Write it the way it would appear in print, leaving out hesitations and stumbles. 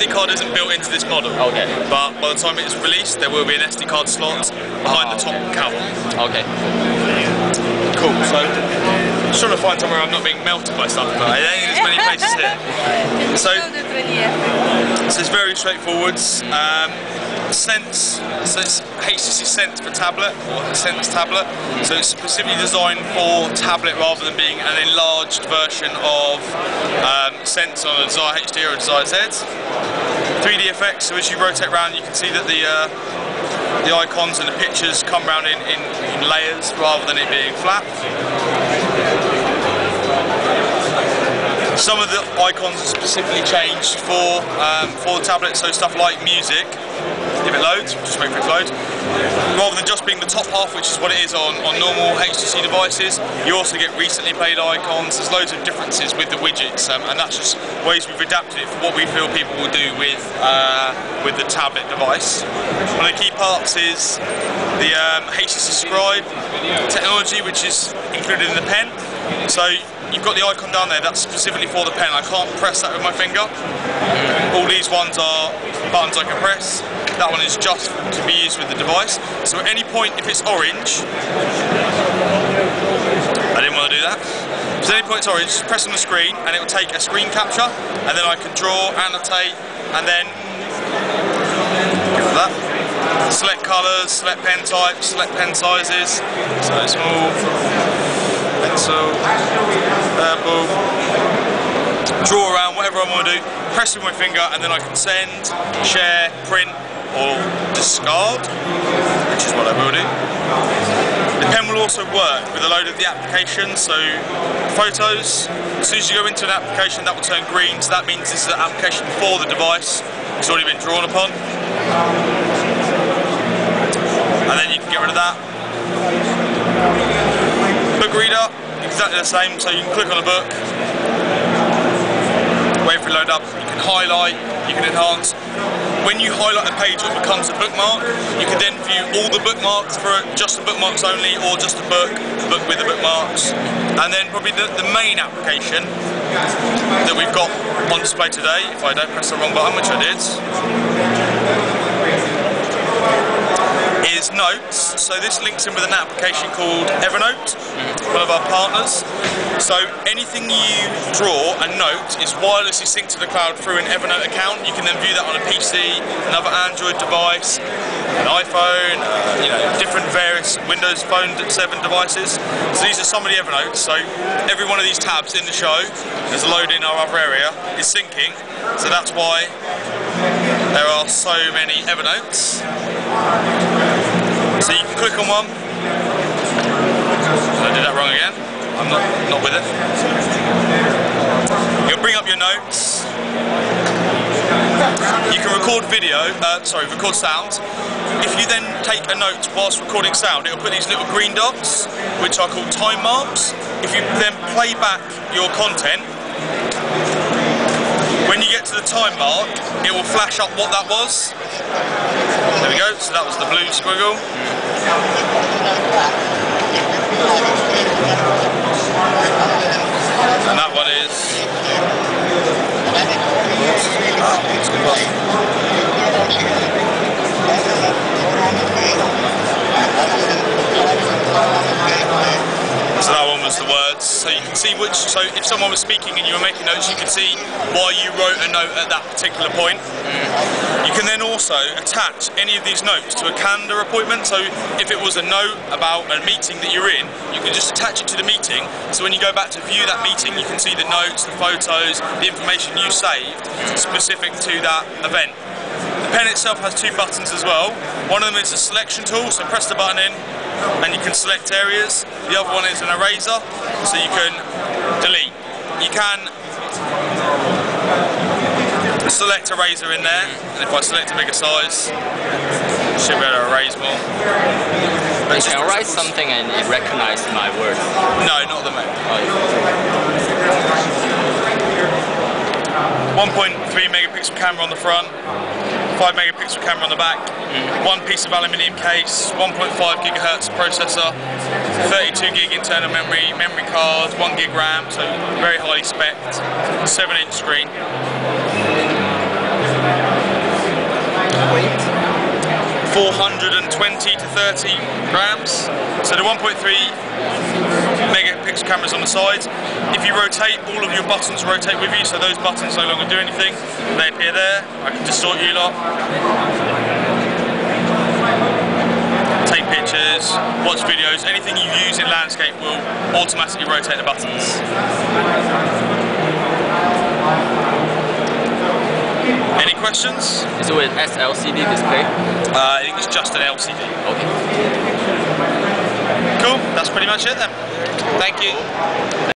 SD card isn't built into this model. Okay. But by the time it's released, there will be an SD card slot behind the top cover. Okay. Cool. So, I'm trying to find somewhere I'm not being melted by stuff, but I think there's many places here. So it's very straightforward. Sense, so it's HTC Sense for tablet, or Sense tablet. So it's specifically designed for tablet rather than being an enlarged version of Sense on a Desire HD or a Desire Z. 3D effects, so as you rotate around you can see that the icons and the pictures come around in layers rather than it being flat. Some of the icons are specifically changed for the tablet, so stuff like music. If it loads, just wait for it to load. Rather than just being the top half, which is what it is on normal HTC devices, you also get recently played icons. There's loads of differences with the widgets, and that's just ways we've adapted it for what we feel people will do with the tablet device. One of the key parts is the HTC Scribe technology, which is included in the pen. So you've got the icon down there, that's specifically for the pen. I can't press that with my finger. All these ones are buttons I can press. That one is just to be used with the device. So at any point, if it's orange, I didn't want to do that. So at any point it's orange, just press on the screen and it will take a screen capture, and then I can draw, annotate, and then give it that. Select colours, select pen types, select pen sizes. So small, pencil, purple. Draw around, whatever I want to do, press with my finger, and then I can send, share, print, or discard, which is what I will do. The pen will also work with a load of the applications, so photos, as soon as you go into an application that will turn green, so that means this is an application for the device, it's already been drawn upon. And then you can get rid of that. Book reader, exactly the same, so you can click on a book, wait for it to load up, you can highlight, you can enhance. When you highlight a page, it becomes a bookmark. You can then view all the bookmarks for just the bookmarks only, or just a book with the bookmarks. And then probably the main application that we've got on display today, if I don't press the wrong button, which I did, is Notes. So this links in with an application called Evernote, one of our partners. So anything you draw and note is wirelessly synced to the cloud through an Evernote account. You can then view that on a PC, another Android device, an iPhone, different various Windows Phone 7 devices. So these are some of the Evernotes. So every one of these tabs in the show, there's a load in our other area, is syncing. So that's why there are so many Evernotes. So you can click on one. I did that wrong again. I'm not with it. You'll bring up your notes. You can record record sound. If you then take a note whilst recording sound, it'll put these little green dots, which are called time marks. If you then play back your content, when you get to the time mark, it will flash up what that was. There we go, so that was the blue squiggle. And that one is... So that one was the words. So you can see which, so if someone was speaking and you were making notes, you could see why you wrote a note at that particular point. You can then also attach any of these notes to a calendar appointment. So if it was a note about a meeting that you're in, you can just attach it to the meeting. So when you go back to view that meeting, you can see the notes, the photos, the information you saved specific to that event. The pen itself has two buttons as well. One of them is a selection tool, so press the button in and you can select areas. The other one is an eraser, so you can delete. You can select eraser in there, and if I select a bigger size, I should be able to erase more. But you can write something and it recognizes my words. No, not the moment. 1.3 megapixel camera on the front, 5 megapixel camera on the back, one piece of aluminium case, 1.5 gigahertz processor, 32 gig internal memory card, 1 gig RAM, so very highly spec'd, 7-inch screen. 420 to 30 grams. So the 1.3 megapixel cameras on the sides. If you rotate, all of your buttons rotate with you, so those buttons no longer do anything. They appear there. I can distort you lot. Take pictures, watch videos, anything you use in landscape will automatically rotate the buttons. Any questions? Is it with LCD display? I think it's just an LCD. Okay. Cool, that's pretty much it then. Thank you.